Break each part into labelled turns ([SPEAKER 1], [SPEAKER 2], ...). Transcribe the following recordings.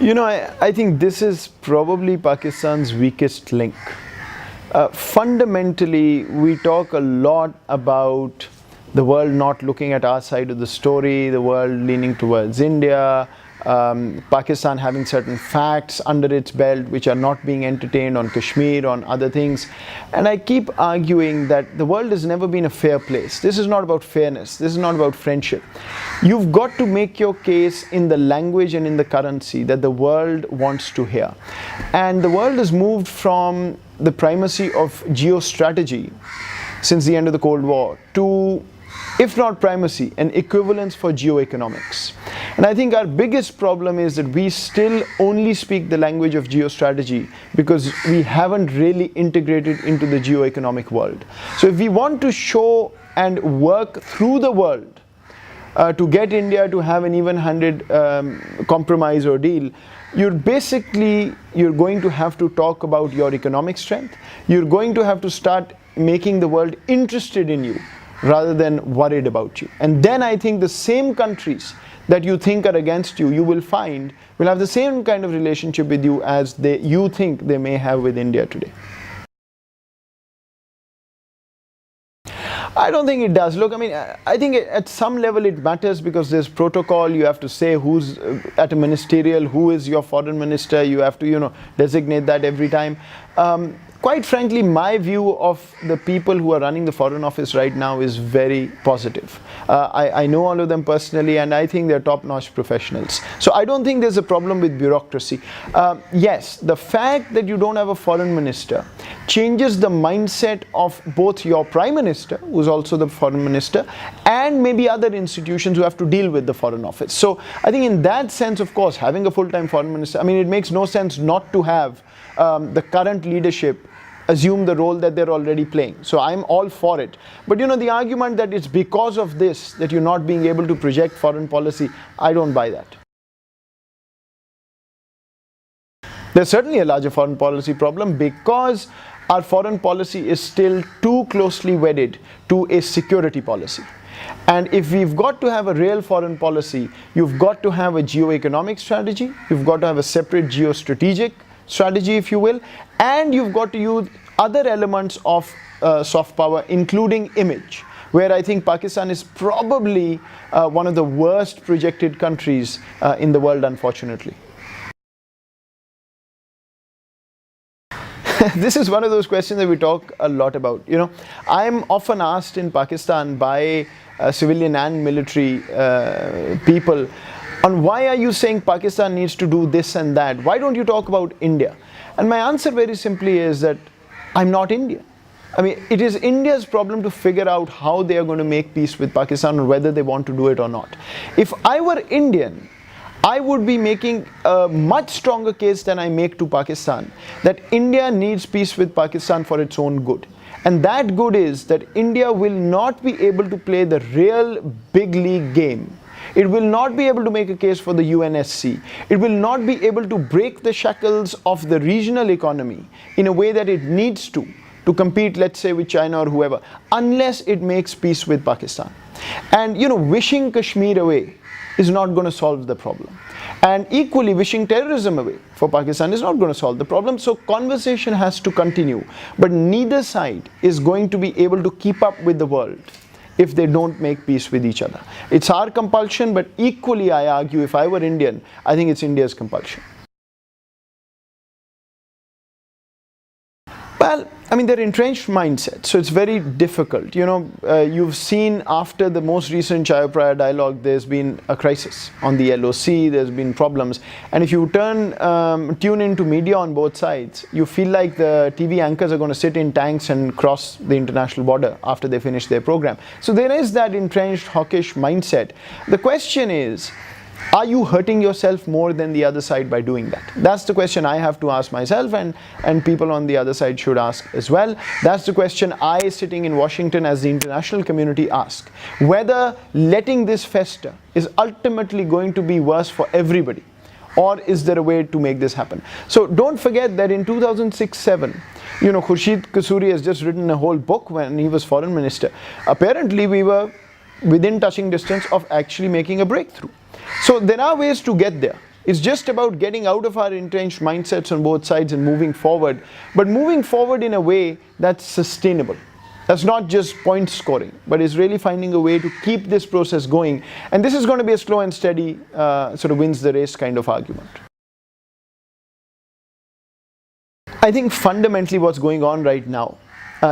[SPEAKER 1] I think this is probably Pakistan's weakest link. Fundamentally, we talk a lot about the world not looking at our side of the story, the world leaning towards India, Pakistan having certain facts under its belt which are not being entertained on Kashmir, on other things. And I keep arguing that the world has never been a fair place. This is not about fairness. This is not about friendship. You've got to make your case in the language and in the currency that the world wants to hear. And the world has moved from the primacy of geostrategy since the end of the Cold War to, if not primacy, an equivalence for geoeconomics. And I think our biggest problem is that we still only speak the language of geostrategy because we haven't really integrated into the geoeconomic world. So if we want to show and work through the world to get India to have an even-handed compromise or deal, you're going to have to talk about your economic strength. You're going to have to start making the world interested in you rather than worried about you. And then I think the same countries that you think are against you, you will find will have the same kind of relationship with you as you think they may have with India today. I don't think it does. Look, I think at some level it matters because there's protocol. You have to say who's at a ministerial, who is your foreign minister. You have to, designate that every time. Quite frankly, my view of the people who are running the Foreign Office right now is very positive. I know all of them personally and I think they're top-notch professionals. So I don't think there's a problem with bureaucracy. Yes, the fact that you don't have a foreign minister changes the mindset of both your Prime Minister, who's also the foreign minister, and maybe other institutions who have to deal with the Foreign Office. So I think in that sense, of course, having a full-time foreign minister, it makes no sense not to have the current leadership assume the role that they're already playing. So I'm all for it. But the argument that it's because of this that you're not being able to project foreign policy, I don't buy that. There's certainly a larger foreign policy problem because our foreign policy is still too closely wedded to a security policy. And if we've got to have a real foreign policy, you've got to have a geoeconomic strategy, you've got to have a separate geostrategic strategy, if you will, and you've got to use other elements of soft power, including image, where I think Pakistan is probably one of the worst projected countries in the world, unfortunately. This is one of those questions that we talk a lot about. I'm often asked in Pakistan by civilian and military people, on why are you saying Pakistan needs to do this and that? Why don't you talk about India? And my answer very simply is that I'm not Indian. It is India's problem to figure out how they are going to make peace with Pakistan or whether they want to do it or not. If I were Indian, I would be making a much stronger case than I make to Pakistan that India needs peace with Pakistan for its own good. And that good is that India will not be able to play the real big league game. It will not be able to make a case for the UNSC. It will not be able to break the shackles of the regional economy in a way that it needs to compete, let's say, with China or whoever, unless it makes peace with Pakistan. And, wishing Kashmir away is not going to solve the problem. And equally, wishing terrorism away for Pakistan is not going to solve the problem. So conversation has to continue. But neither side is going to be able to keep up with the world if they don't make peace with each other. It's our compulsion, but equally I argue, if I were Indian, I think it's India's compulsion. Well, they're entrenched mindsets, so it's very difficult. You've seen after the most recent Chaophraya dialogue, there's been a crisis on the LOC, there's been problems. And if you tune into media on both sides, you feel like the TV anchors are going to sit in tanks and cross the international border after they finish their program. So there is that entrenched hawkish mindset. The question is, are you hurting yourself more than the other side by doing that? That's the question I have to ask myself, and people on the other side should ask as well. That's the question I, sitting in Washington as the international community, ask. Whether letting this fester is ultimately going to be worse for everybody, or is there a way to make this happen? So don't forget that in 2006-07, Khurshid Kasuri has just written a whole book when he was foreign minister. Apparently we were within touching distance of actually making a breakthrough. So there are ways to get there. It's just about getting out of our entrenched mindsets on both sides and moving forward, but moving forward in a way that's sustainable. That's not just point scoring, but is really finding a way to keep this process going. And this is going to be a slow and steady sort of wins the race kind of argument. I think fundamentally what's going on right now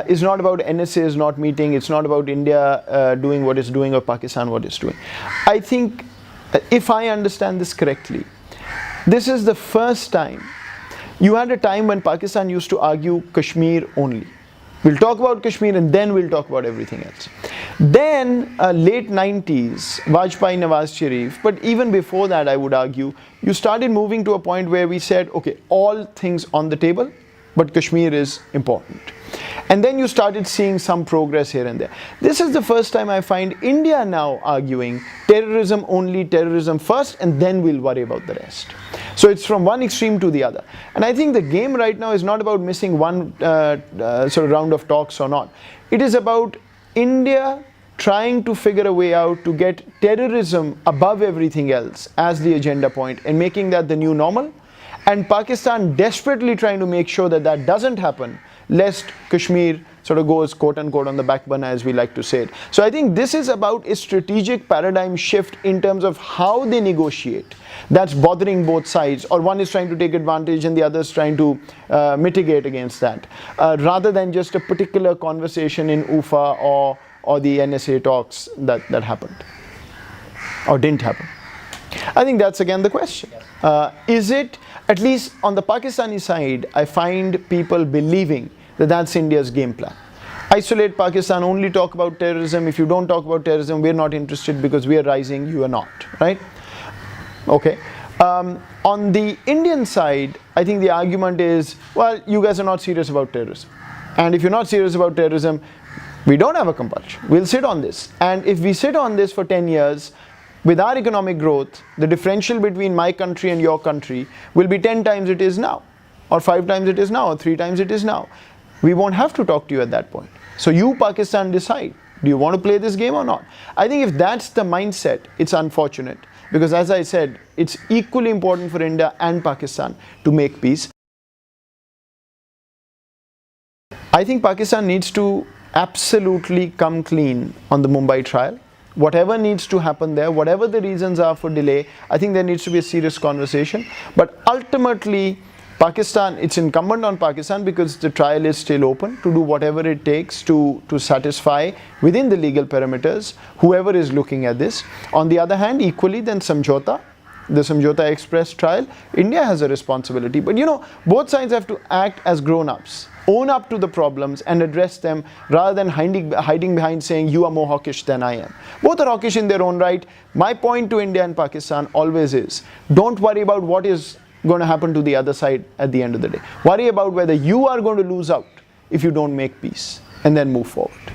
[SPEAKER 1] is not about NSAs not meeting, it's not about India doing what it's doing or Pakistan what it's doing. I think, if I understand this correctly, this is the first time. You had a time when Pakistan used to argue Kashmir only. We'll talk about Kashmir and then we'll talk about everything else. Then late 90s, Vajpayee, Nawaz Sharif, but even before that I would argue, you started moving to a point where we said, okay, all things on the table, but Kashmir is important. And then you started seeing some progress here and there. This is the first time I find India now arguing terrorism only, terrorism first, and then we'll worry about the rest. So it's from one extreme to the other. And I think the game right now is not about missing one sort of round of talks or not. It is about India trying to figure a way out to get terrorism above everything else as the agenda point and making that the new normal, and Pakistan desperately trying to make sure that that doesn't happen, lest Kashmir sort of goes quote unquote on the back burner, as we like to say it. So I think this is about a strategic paradigm shift in terms of how they negotiate. That's bothering both sides, or one is trying to take advantage and the other is trying to mitigate against that, rather than just a particular conversation in UFA or the NSA talks that happened or didn't happen. I think that's again the question. Is it, at least on the Pakistani side, I find people believing that that's India's game plan. Isolate Pakistan, only talk about terrorism. If you don't talk about terrorism, we're not interested because we are rising, you are not, right? Okay. On the Indian side, I think the argument is, well, you guys are not serious about terrorism. And if you're not serious about terrorism, we don't have a compulsion. We'll sit on this. And if we sit on this for 10 years, with our economic growth, the differential between my country and your country will be 10 times it is now, or 5 times it is now, or 3 times it is now. We won't have to talk to you at that point. So you, Pakistan, decide, do you want to play this game or not? I think if that's the mindset, it's unfortunate. Because as I said, it's equally important for India and Pakistan to make peace. I think Pakistan needs to absolutely come clean on the Mumbai trial. Whatever needs to happen there, whatever the reasons are for delay, I think there needs to be a serious conversation. But ultimately, Pakistan, it's incumbent on Pakistan, because the trial is still open, to do whatever it takes to satisfy within the legal parameters whoever is looking at this. On the other hand, equally then Samjhauta, the Samjhauta Express trial, India has a responsibility. But you know, both sides have to act as grown-ups, own up to the problems and address them, rather than hiding behind saying you are more hawkish than I am. Both are hawkish in their own right. My point to India and Pakistan always is, don't worry about what is going to happen to the other side at the end of the day. Worry about whether you are going to lose out if you don't make peace, and then move forward.